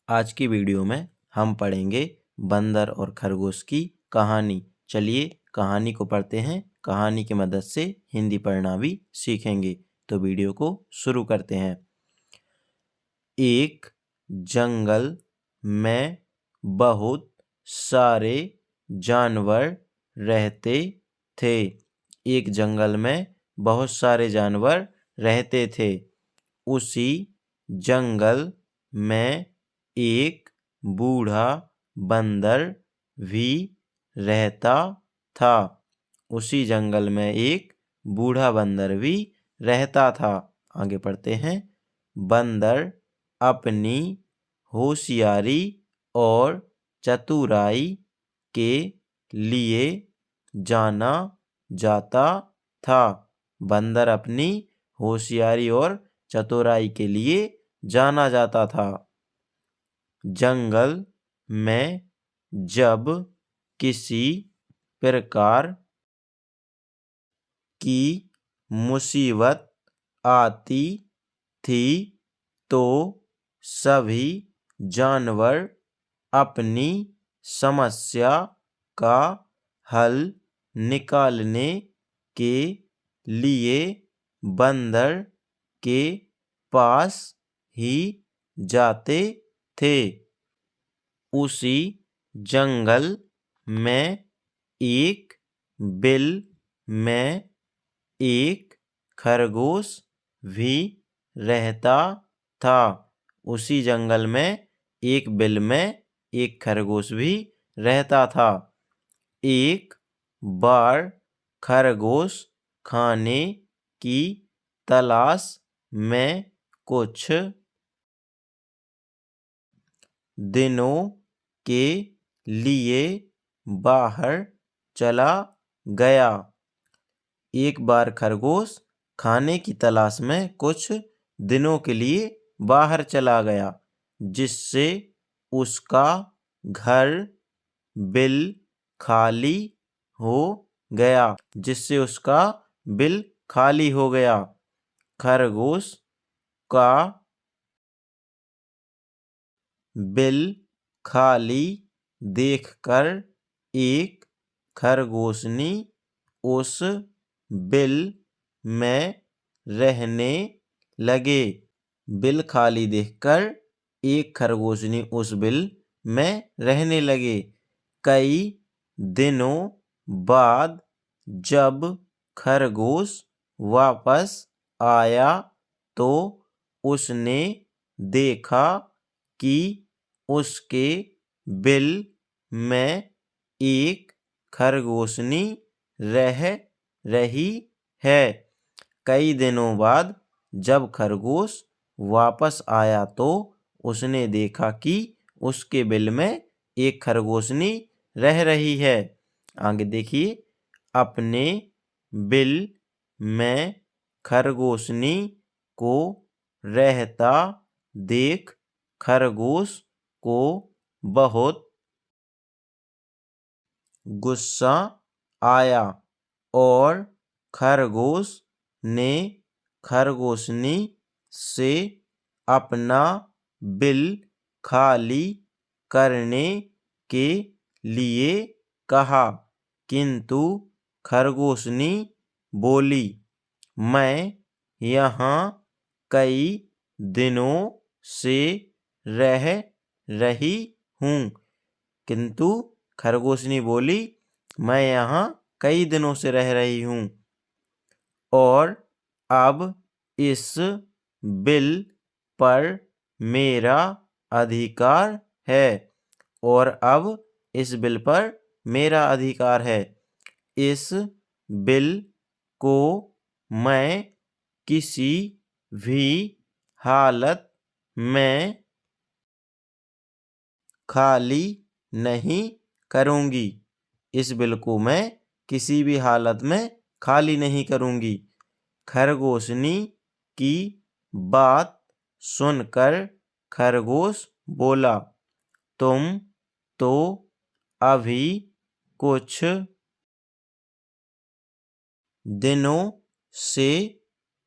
आज की वीडियो में हम पढ़ेंगे बंदर और खरगोश की कहानी। चलिए कहानी को पढ़ते हैं। कहानी की मदद से हिंदी पढ़ना भी सीखेंगे। तो वीडियो को शुरू करते हैं। एक जंगल में बहुत सारे जानवर रहते थे। एक जंगल में बहुत सारे जानवर रहते थे। उसी जंगल में एक बूढ़ा बंदर भी रहता था। उसी जंगल में एक बूढ़ा बंदर भी रहता था। आगे पढ़ते हैं। बंदर अपनी होशियारी और चतुराई के लिए जाना जाता था। बंदर अपनी होशियारी और चतुराई के लिए जाना जाता था। जंगल में जब किसी प्रकार की मुसीबत आती थी तो सभी जानवर अपनी समस्या का हल निकालने के लिए बंदर के पास ही जाते थे। उसी जंगल में एक बिल में एक खरगोश भी रहता था। उसी जंगल में एक बिल में एक खरगोश भी रहता था। एक बार खरगोश खाने की तलाश में कुछ दिनों के लिए बाहर चला गया। एक बार खरगोश खाने की तलाश में कुछ दिनों के लिए बाहर चला गया, जिससे उसका घर बिल खाली हो गया। खरगोश का बिल खाली देखकर एक खरगोशनी उस बिल में रहने लगे। बिल खाली देखकर एक खरगोशनी उस बिल में रहने लगे। कई दिनों बाद जब खरगोश वापस आया तो उसने देखा कि उसके बिल में एक खरगोशनी रह रही है। कई दिनों बाद जब खरगोश वापस आया तो उसने देखा कि उसके बिल में एक खरगोशनी रह रही है। आगे देखिए। अपने बिल में खरगोशनी को रहता देख खरगोश को बहुत गुस्सा आया और खरगोश ने खरगोशनी से अपना बिल खाली करने के लिए कहा, किंतु खरगोशनी बोली, मैं यहाँ कई दिनों से रह रही हूँ। किंतु खरगोशनी बोली, मैं यहाँ कई दिनों से रह रही हूँ और अब इस बिल पर मेरा अधिकार है। इस बिल को मैं किसी भी हालत में खाली नहीं करूँगी। इस बिल को मैं किसी भी हालत में खाली नहीं करूँगी। खरगोशनी की बात सुनकर खरगोश बोला, तुम तो अभी कुछ दिनों से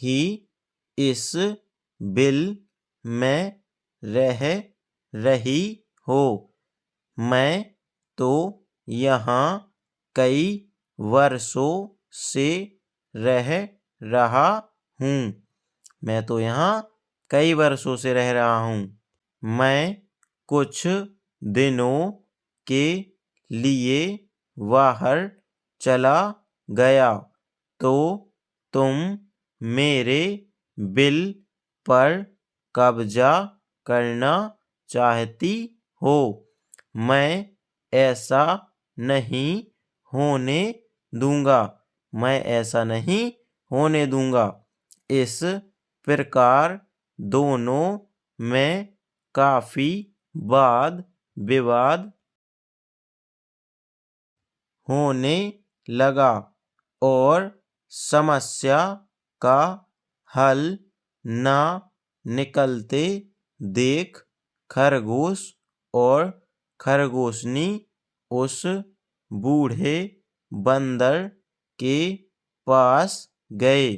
ही इस बिल में रह रही हो। मैं तो यहाँ कई वर्षों से रह रहा हूँ। मैं तो यहाँ कई वर्षों से रह रहा हूँ। मैं कुछ दिनों के लिए बाहर चला गया तो तुम मेरे बिल पर कब्जा करना चाहती हो। मैं ऐसा नहीं होने दूंगा। मैं ऐसा नहीं होने दूंगा। इस प्रकार दोनों में काफी वाद विवाद होने लगा और समस्या का हल न निकलते देख खरगोश और खरगोशनी उस बूढ़े बंदर के पास गए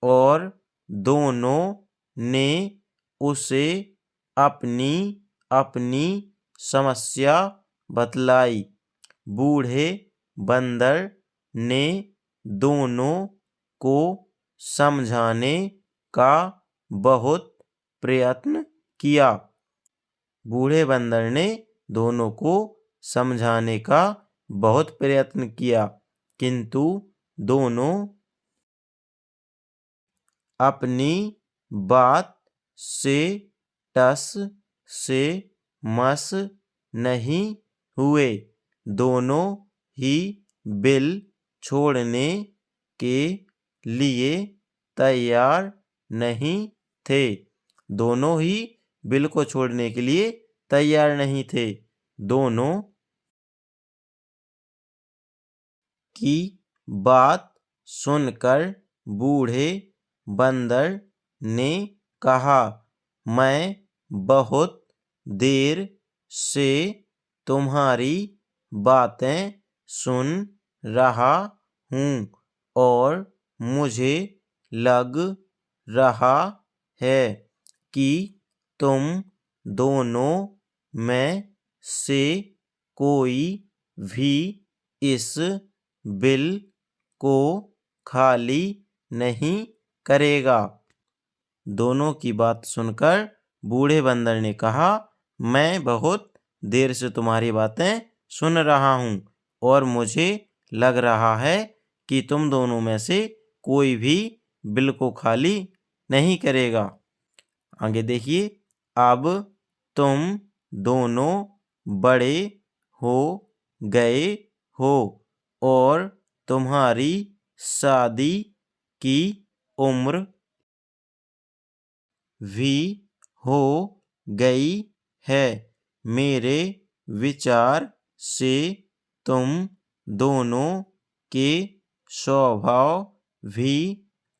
और दोनों ने उसे अपनी अपनी समस्या बतलाई। बूढ़े बंदर ने दोनों को समझाने का बहुत प्रयत्न किया। बूढ़े बंदर ने दोनों को समझाने का बहुत प्रयत्न किया, किंतु दोनों अपनी बात से टस से मस नहीं हुए। दोनों ही बिल छोड़ने के लिए तैयार नहीं थे। दोनों ही बिल को छोड़ने के लिए तैयार नहीं थे। दोनों की बात सुनकर बूढ़े बंदर ने कहा, मैं बहुत देर से तुम्हारी बातें सुन रहा हूँ और मुझे लग रहा है कि तुम दोनों में से कोई भी इस बिल को खाली नहीं करेगा। दोनों की बात सुनकर बूढ़े बंदर ने कहा, मैं बहुत देर से तुम्हारी बातें सुन रहा हूँ और मुझे लग रहा है कि तुम दोनों में से कोई भी बिल को खाली नहीं करेगा। आगे देखिए, अब तुम दोनों बड़े हो गए हो और तुम्हारी शादी की उम्र भी हो गई है। मेरे विचार से तुम दोनों के स्वभाव भी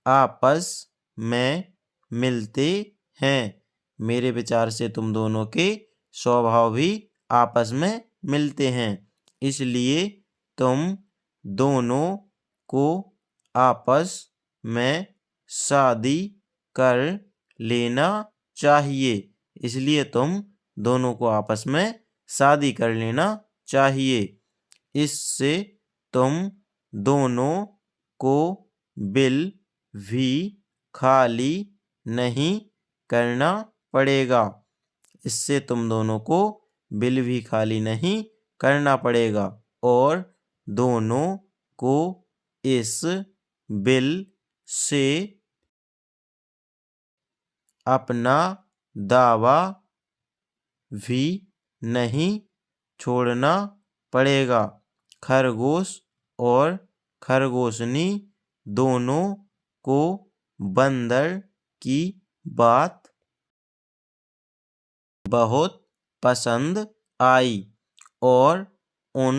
आपस में मिलते हैं। मेरे विचार से तुम दोनों के स्वभाव भी आपस में मिलते हैं, इसलिए तुम दोनों को आपस में शादी कर लेना चाहिए। इसलिए तुम दोनों को आपस में शादी कर लेना चाहिए। इससे तुम दोनों को बिल भी खाली नहीं करना पड़ेगा। इससे तुम दोनों को बिल भी खाली नहीं करना पड़ेगा और दोनों को इस बिल से अपना दावा भी नहीं छोड़ना पड़ेगा। खरगोश और खरगोशनी दोनों को बंदर की बात बहुत पसंद आई और उन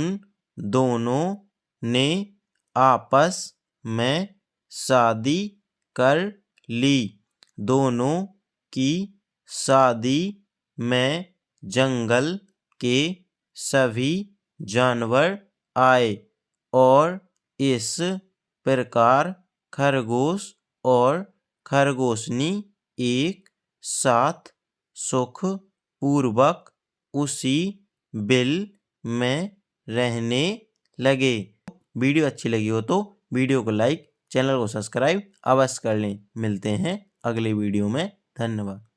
दोनों ने आपस में शादी कर ली। दोनों की शादी में जंगल के सभी जानवर आए और इस प्रकार खरगोश और खरगोशनी एक साथ सुख पूर्वक उसी बिल में रहने लगे। वीडियो अच्छी लगी हो तो वीडियो को लाइक, चैनल को सब्सक्राइब अवश्य कर लें। मिलते हैं अगले वीडियो में। धन्यवाद।